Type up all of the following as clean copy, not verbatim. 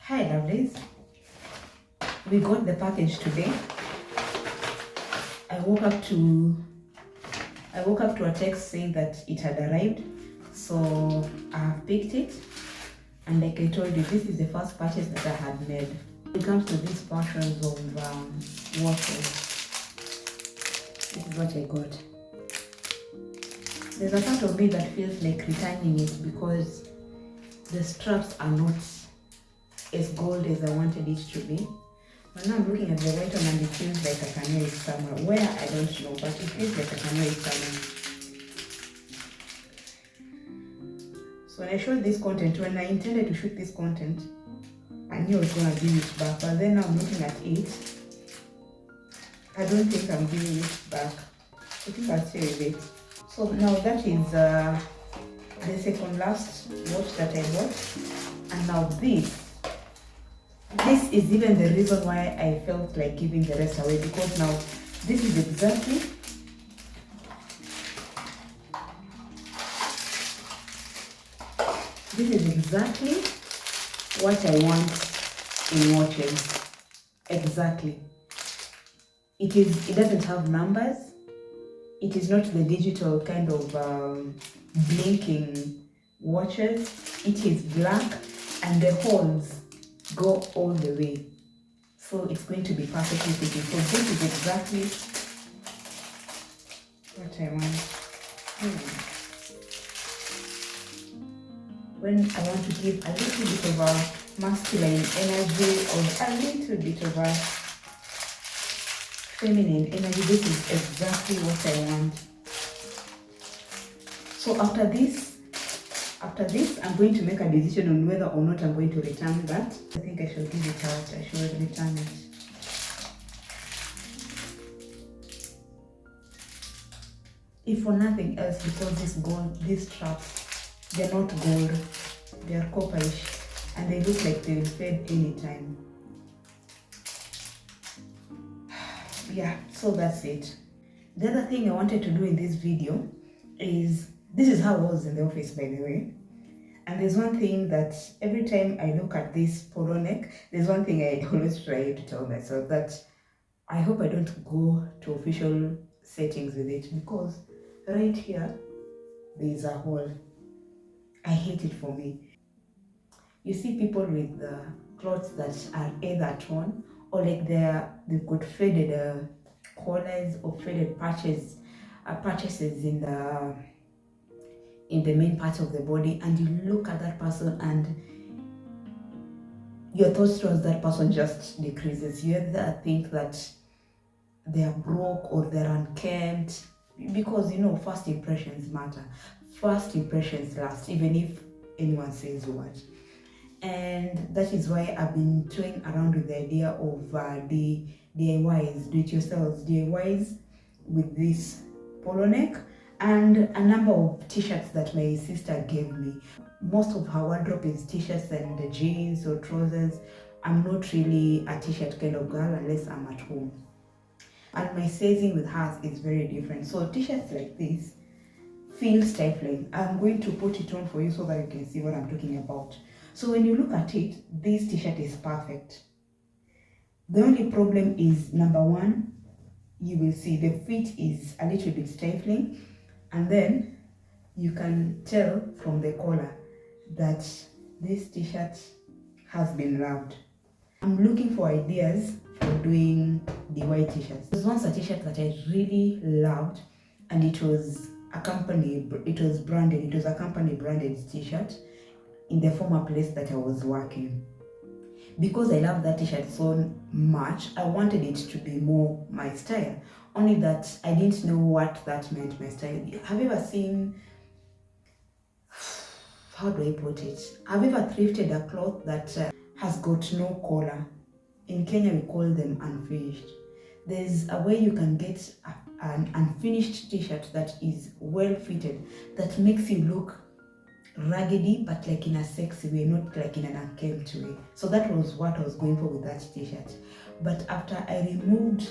Hi lovelies, we got the package today. I woke up to a text saying that it had arrived, so I have picked it, and like I told you, this is the first purchase that I had made. When it comes to these portions of watches, this is what I got. There's a part of me that feels like returning it because the straps are not as gold as I wanted it to be. But now I'm looking at the white one and it feels like I can wear it somewhere. Where, I don't know, but it feels like I can wear it somewhere. So when I showed this content, when I intended to shoot this content, I knew I was going to give it back. But then now I'm looking at it. I don't think I'm giving it back. I think I'll stay with it. So now that is the second last watch that I bought. And now this is even the reason why I felt like giving the rest away, because now this is exactly what I want in watches. Exactly. It doesn't have numbers. It is not the digital kind of blinking watches. It is black and the holes go all the way, so it's going to be perfectly fitting. So this is exactly what I want. When I want to give a little bit of a masculine energy or a little bit of a feminine energy, this is exactly what I want. So after this, I'm going to make a decision on whether or not I'm going to return that. I think I should give it out. I should return it. If for nothing else, because these straps, they're not gold. They are copperish and they look like they will fade anytime. Yeah, so that's it. The other thing I wanted to do in this video is, this is how I was in the office, by the way. And there's one thing that every time I look at this polo neck, there's one thing I always try to tell myself, that I hope I don't go to official settings with it, because right here, there is a hole. I hate it for me. You see people with clothes that are either torn or like they've got faded collars or faded patches in the main part of the body, and you look at that person and your thoughts towards that person just decreases. You either think that they are broke or they're unkempt, because first impressions matter. First impressions last, even if anyone says what. And that is why I've been toying around with the idea of the DIYs, do-it-yourselves DIYs, with this polo neck and a number of t-shirts that my sister gave me. Most of her wardrobe is t-shirts and jeans or trousers. I'm not really a t-shirt kind of girl unless I'm at home. And my sizing with hers is very different. So t-shirts like this feel stifling. I'm going to put it on for you so that you can see what I'm talking about. So when you look at it, this t-shirt is perfect. The only problem is, number one, you will see the fit is a little bit stifling, and then you can tell from the collar that this t-shirt has been rubbed. I'm looking for ideas for doing DIY t-shirts. There was once a t-shirt that I really loved, and it was a company branded t-shirt in the former place that I was working. Because I love that t-shirt so much, I wanted it to be more my style. Only that I didn't know what that meant, my style. Have you ever seen, how do I put it? Have you ever thrifted a cloth that has got no collar? In Kenya, we call them unfinished. There's a way you can get an unfinished t-shirt that is well fitted, that makes you look raggedy, but like in a sexy way, not like in an unkempt way. So that was what I was going for with that t-shirt. But after I removed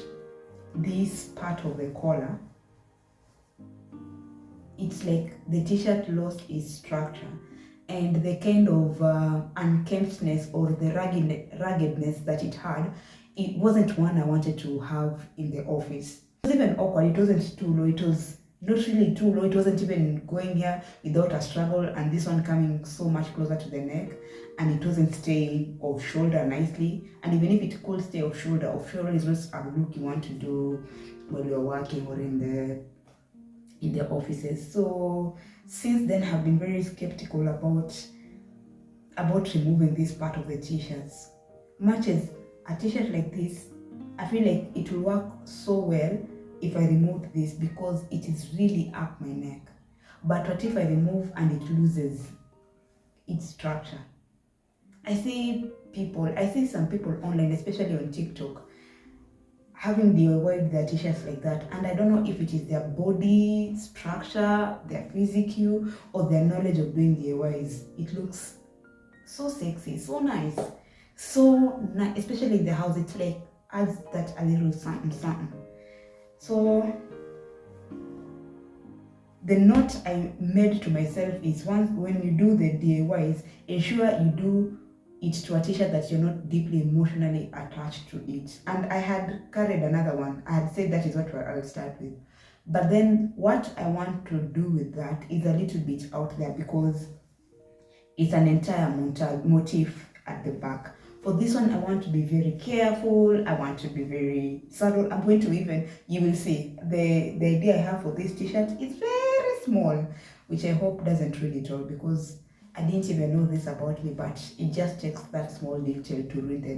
this part of the collar, it's like the t-shirt lost its structure. and the kind of unkemptness or the ruggedness that it had, it wasn't one I wanted to have in the office. It was even awkward. It wasn't too low. It was not really too low. It wasn't even going here without a struggle, and this one coming so much closer to the neck, and it wasn't staying off shoulder nicely. And even if it could stay off shoulder is not a look you want to do while you're working or in the offices. So since then, I've been very skeptical about removing this part of the t-shirts. Much as a t-shirt like this, I feel like it will work so well if I remove this because it is really up my neck. But what if I remove and it loses its structure? I see some people online, especially on TikTok, having DIY their t-shirts like that, and I don't know if it is their body structure, their physique, or their knowledge of doing DIYs. It looks so sexy, so nice, especially in the house. It's like adds that a little something. So the note I made to myself is, when you do the DIYs, ensure you do it to a t-shirt that you're not deeply emotionally attached to it. And I had carried another one. I had said that is what I'll start with. But then what I want to do with that is a little bit out there because it's an entire motif at the back. For this one, I want to be very careful. I want to be very subtle. I'm going to even, you will see, the idea I have for this t-shirt is very small, which I hope doesn't really tell because I didn't even know this about me, but it just takes that small detail to ruin the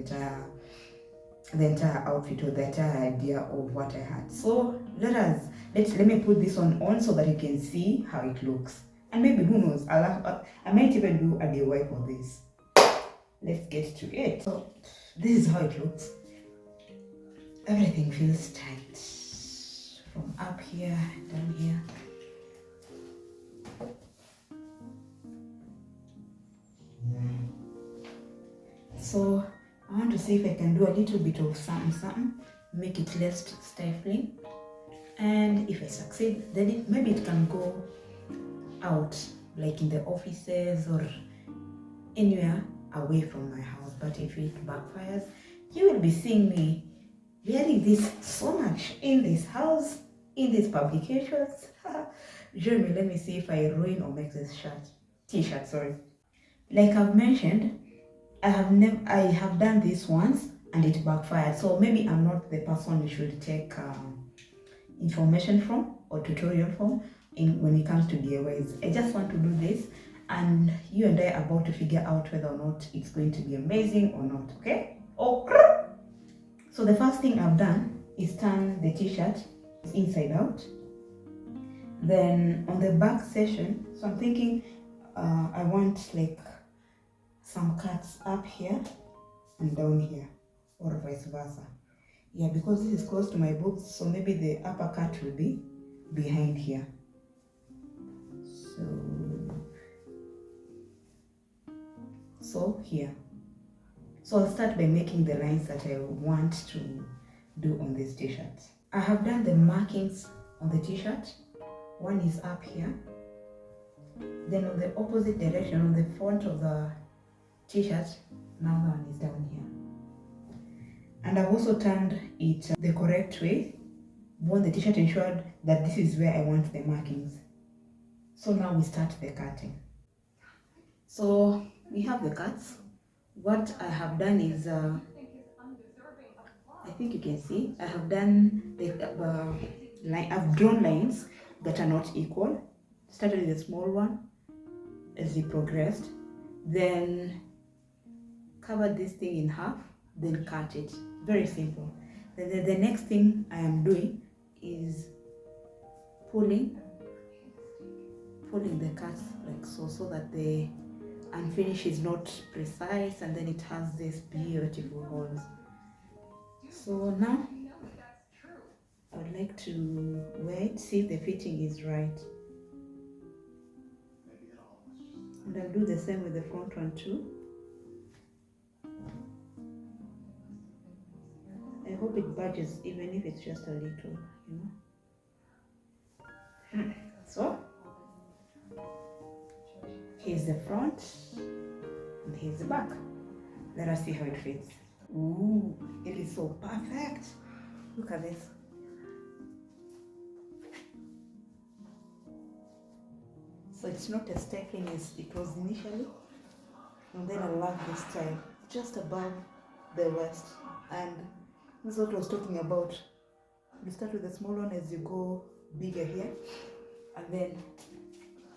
entire outfit or the entire idea of what I had. So let me put this one on so that you can see how it looks. And maybe, who knows, I might even do a DIY for this. Let's get to it. So this is how it looks. Everything feels tight from up here, down here. So I want to see if I can do a little bit of something, make it less stifling. And if I succeed, then maybe it can go out, like in the offices or anywhere away from my house. But if it backfires, you will be seeing me wearing this so much in this house, in these publications. Jeremy, let me see if I ruin or make this t-shirt, sorry. Like I've mentioned, I have done this once and it backfired. So maybe I'm not the person you should take information from or tutorial from when it comes to DIYs. I just want to do this, and you and I are about to figure out whether or not it's going to be amazing or not. Okay? Okay. So the first thing I've done is turn the t-shirt inside out. Then on the back section, so I'm thinking I want like some cuts up here and down here, or vice versa. Yeah, because this is close to my boobs, so maybe the upper cut will be behind here. So here. So I'll start by making the lines that I want to do on this t-shirt. I have done the markings on the t-shirt. One is up here. Then on the opposite direction, on the front of the t-shirt, another one is down here. And I've also turned it the correct way. When the t-shirt ensured that this is where I want the markings. So now we start the cutting. So we have the cuts. What I have done is, I think you can see, I have done I've drawn lines that are not equal. Started with a small one as we progressed, then covered this thing in half, then cut it. Very simple. Then the next thing I am doing is pulling the cuts like so that the unfinished is not precise, and then it has these beautiful holes. So now I would like to wait, see if the fitting is right. And I'll do the same with the front one too. I hope it budges, even if it's just a little, you know. So Here's the front and here's the back. Let us see how it fits. Ooh, it is so perfect. Look at this. So it's not as stifling as it was initially. And then I love this style, just above the waist. And this is what I was talking about. You start with the small one as you go bigger here. And then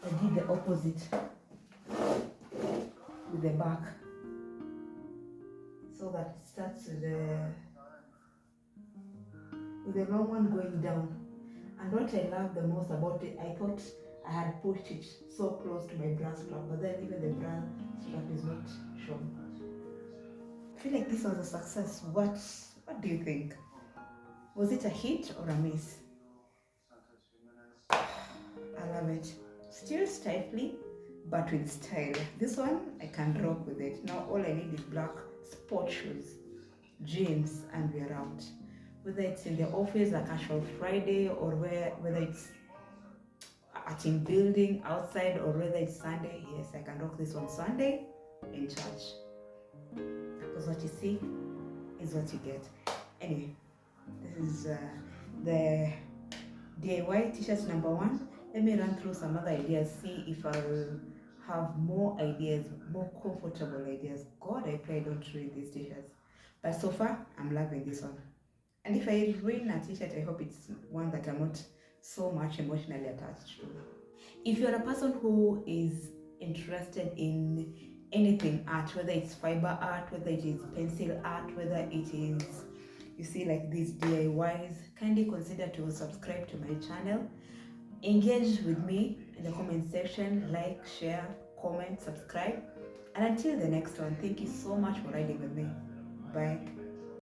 I did the opposite with the back. So that it starts with the long one going down. And what I love the most about it, I thought I had pushed it so close to my bra strap, but then even the bra strap is not shown. I feel like this was a success. What do you think? Was it a hit or a miss? I love it. Still stifling, but with style. This one, I can rock with it. Now all I need is black sport shoes, jeans, and we're out. Whether it's in the office, a casual Friday, or whether it's at in building outside, or whether it's Sunday, yes, I can rock this on Sunday in church. Because what you see is what you get. Anyway, this is the DIY t-shirt number 1. Let me run through some other ideas, see if I'll have more ideas, more comfortable ideas. God, I pray I don't ruin these t-shirts. But so far, I'm loving this one. And if I ruin a t-shirt, I hope it's one that I'm not so much emotionally attached to. If you're a person who is interested in anything art, whether it's fiber art, whether it is pencil art, whether it is, you see, like these DIYs, kindly consider to subscribe to my channel. Engage with me in the comment section, like, share, comment, subscribe. And until the next one, thank you so much for riding with me. Bye.